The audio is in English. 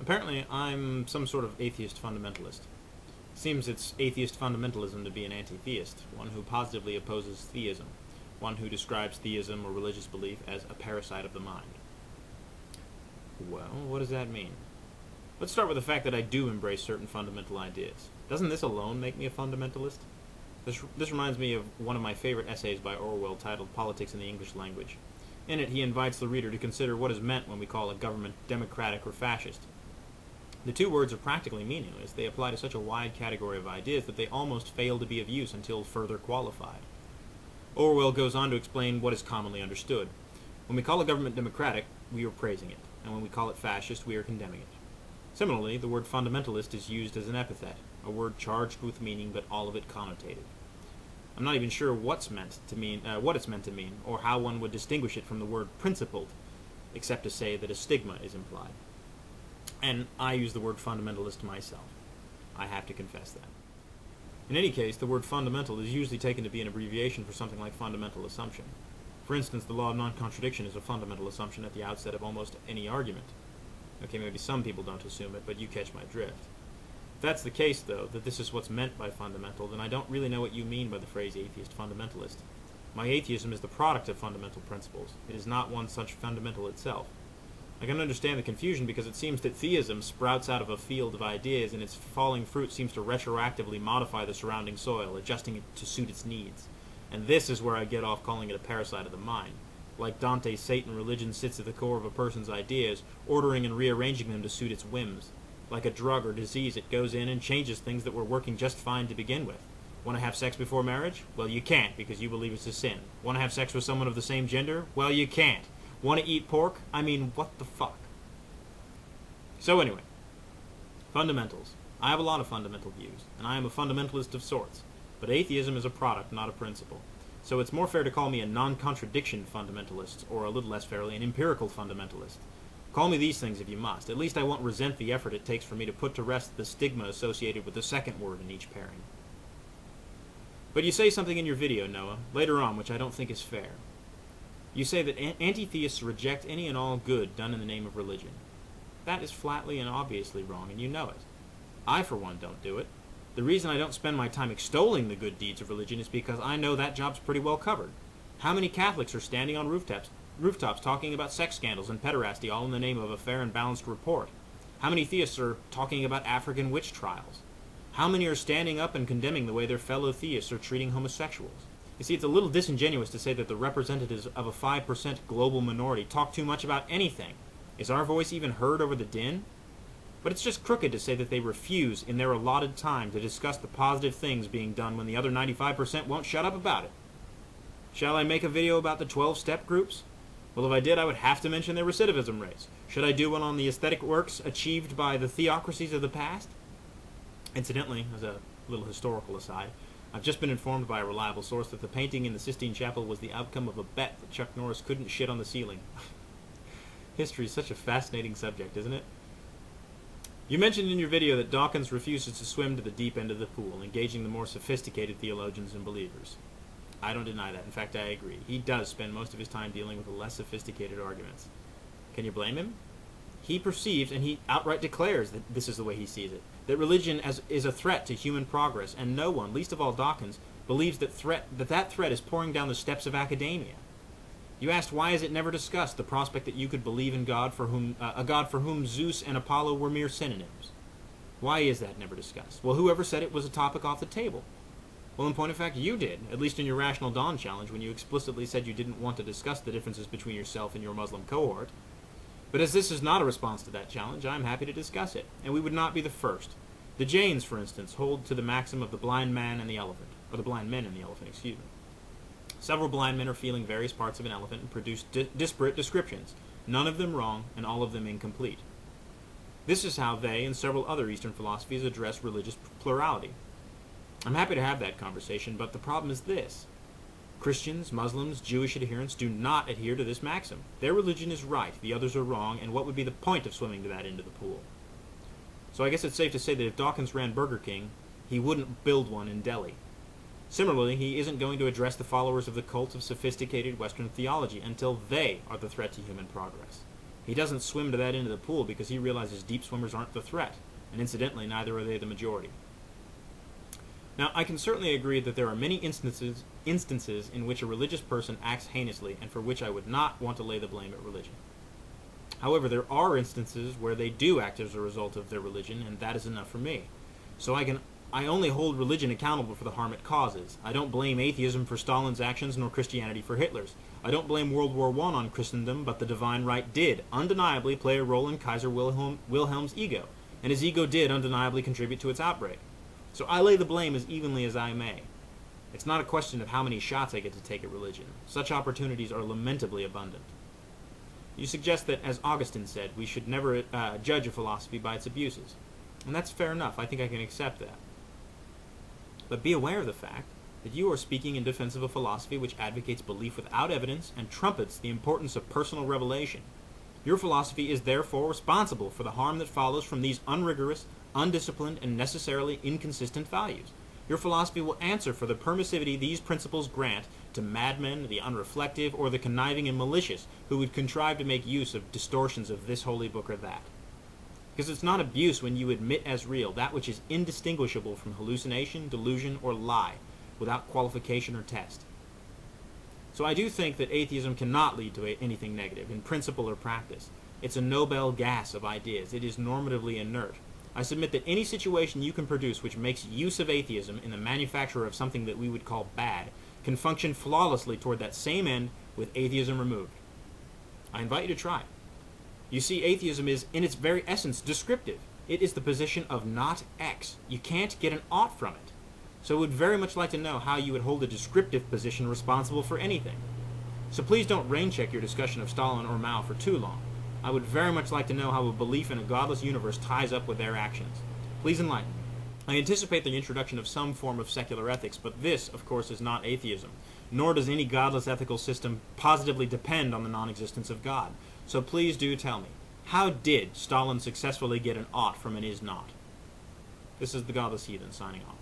Apparently, I'm some sort of atheist fundamentalist. Seems it's atheist fundamentalism to be an anti-theist, one who positively opposes theism, one who describes theism or religious belief as a parasite of the mind. Well, what does that mean? Let's start with the fact that I do embrace certain fundamental ideas. Doesn't this alone make me a fundamentalist? This reminds me of one of my favorite essays by Orwell titled Politics in the English Language. In it, he invites the reader to consider what is meant when we call a government democratic or fascist. The two words are practically meaningless. They apply to such a wide category of ideas that they almost fail to be of use until further qualified. Orwell goes on to explain what is commonly understood. When we call a government democratic, we are praising it, and when we call it fascist, we are condemning it. Similarly, the word fundamentalist is used as an epithet, a word charged with meaning but all of it connotated. I'm not even sure what it's meant to mean, or how one would distinguish it from the word principled, except to say that a stigma is implied. And I use the word fundamentalist myself. I have to confess that. In any case, the word fundamental is usually taken to be an abbreviation for something like fundamental assumption. For instance, the law of non-contradiction is a fundamental assumption at the outset of almost any argument. Okay, maybe some people don't assume it, but you catch my drift. If that's the case, though, that this is what's meant by fundamental, then I don't really know what you mean by the phrase atheist fundamentalist. My atheism is the product of fundamental principles. It is not one such fundamental itself. I can understand the confusion because it seems that theism sprouts out of a field of ideas and its falling fruit seems to retroactively modify the surrounding soil, adjusting it to suit its needs. And this is where I get off calling it a parasite of the mind. Like Dante's Satan, religion sits at the core of a person's ideas, ordering and rearranging them to suit its whims. Like a drug or disease, it goes in and changes things that were working just fine to begin with. Want to have sex before marriage? Well, you can't because you believe it's a sin. Want to have sex with someone of the same gender? Well, you can't. Want to eat pork? I mean, what the fuck? So anyway, fundamentals. I have a lot of fundamental views, and I am a fundamentalist of sorts. But atheism is a product, not a principle. So it's more fair to call me a non-contradiction fundamentalist, or a little less fairly, an empirical fundamentalist. Call me these things if you must. At least I won't resent the effort it takes for me to put to rest the stigma associated with the second word in each pairing. But you say something in your video, Noah, later on, which I don't think is fair. You say that anti-theists reject any and all good done in the name of religion. That is flatly and obviously wrong, and you know it. I, for one, don't do it. The reason I don't spend my time extolling the good deeds of religion is because I know that job's pretty well covered. How many Catholics are standing on rooftops talking about sex scandals and pederasty all in the name of a fair and balanced report? How many theists are talking about African witch trials? How many are standing up and condemning the way their fellow theists are treating homosexuals? You see, it's a little disingenuous to say that the representatives of a 5% global minority talk too much about anything. Is our voice even heard over the din? But it's just crooked to say that they refuse in their allotted time to discuss the positive things being done when the other 95% won't shut up about it. Shall I make a video about the 12-step groups? Well, if I did, I would have to mention their recidivism rates. Should I do one on the aesthetic works achieved by the theocracies of the past? Incidentally, as a little historical aside, I've just been informed by a reliable source that the painting in the Sistine Chapel was the outcome of a bet that Chuck Norris couldn't shit on the ceiling. History is such a fascinating subject, isn't it? You mentioned in your video that Dawkins refuses to swim to the deep end of the pool, engaging the more sophisticated theologians and believers. I don't deny that. In fact, I agree. He does spend most of his time dealing with the less sophisticated arguments. Can you blame him? He perceives, and he outright declares that this is the way he sees it, that religion is a threat to human progress, and no one, least of all Dawkins, believes that threat is pouring down the steps of academia. You asked, why is it never discussed, the prospect that you could believe in a God for whom Zeus and Apollo were mere synonyms? Why is that never discussed? Well, whoever said it was a topic off the table? Well, in point of fact, you did, at least in your Rational Dawn challenge, when you explicitly said you didn't want to discuss the differences between yourself and your Muslim cohort. But as this is not a response to that challenge, I am happy to discuss it, and we would not be the first. The Jains, for instance, hold to the maxim of the blind man and the elephant, or the blind men and the elephant, excuse me. Several blind men are feeling various parts of an elephant and produce disparate descriptions, none of them wrong and all of them incomplete. This is how they and several other Eastern philosophies address religious plurality. I'm happy to have that conversation, but the problem is this. Christians, Muslims, Jewish adherents do not adhere to this maxim. Their religion is right, the others are wrong, and what would be the point of swimming to that end of the pool? So I guess it's safe to say that if Dawkins ran Burger King, he wouldn't build one in Delhi. Similarly, he isn't going to address the followers of the cult of sophisticated Western theology until they are the threat to human progress. He doesn't swim to that end of the pool because he realizes deep swimmers aren't the threat, and incidentally, neither are they the majority. Now, I can certainly agree that there are many instances in which a religious person acts heinously and for which I would not want to lay the blame at religion. However, there are instances where they do act as a result of their religion, and that is enough for me. So I only hold religion accountable for the harm it causes. I don't blame atheism for Stalin's actions nor Christianity for Hitler's. I don't blame World War I on Christendom, but the divine right did undeniably play a role in Kaiser Wilhelm's ego, and his ego did undeniably contribute to its outbreak. So I lay the blame as evenly as I may. It's not a question of how many shots I get to take at religion. Such opportunities are lamentably abundant. You suggest that, as Augustine said, we should never judge a philosophy by its abuses. And that's fair enough. I think I can accept that. But be aware of the fact that you are speaking in defense of a philosophy which advocates belief without evidence and trumpets the importance of personal revelation. Your philosophy is therefore responsible for the harm that follows from these unrigorous, undisciplined, and necessarily inconsistent values. Your philosophy will answer for the permissivity these principles grant to madmen, the unreflective, or the conniving and malicious who would contrive to make use of distortions of this holy book or that. Because it's not abuse when you admit as real that which is indistinguishable from hallucination, delusion, or lie, without qualification or test. So I do think that atheism cannot lead to anything negative, in principle or practice. It's a Nobel gas of ideas. It is normatively inert. I submit that any situation you can produce which makes use of atheism in the manufacture of something that we would call bad can function flawlessly toward that same end with atheism removed. I invite you to try it. You see, atheism is, in its very essence, descriptive. It is the position of not X. You can't get an ought from it. So I would very much like to know how you would hold a descriptive position responsible for anything. So please don't rain-check your discussion of Stalin or Mao for too long. I would very much like to know how a belief in a godless universe ties up with their actions. Please enlighten me. I anticipate the introduction of some form of secular ethics, but this, of course, is not atheism, nor does any godless ethical system positively depend on the non-existence of God. So please do tell me, how did Stalin successfully get an ought from an is not? This is the Godless Heathen signing off.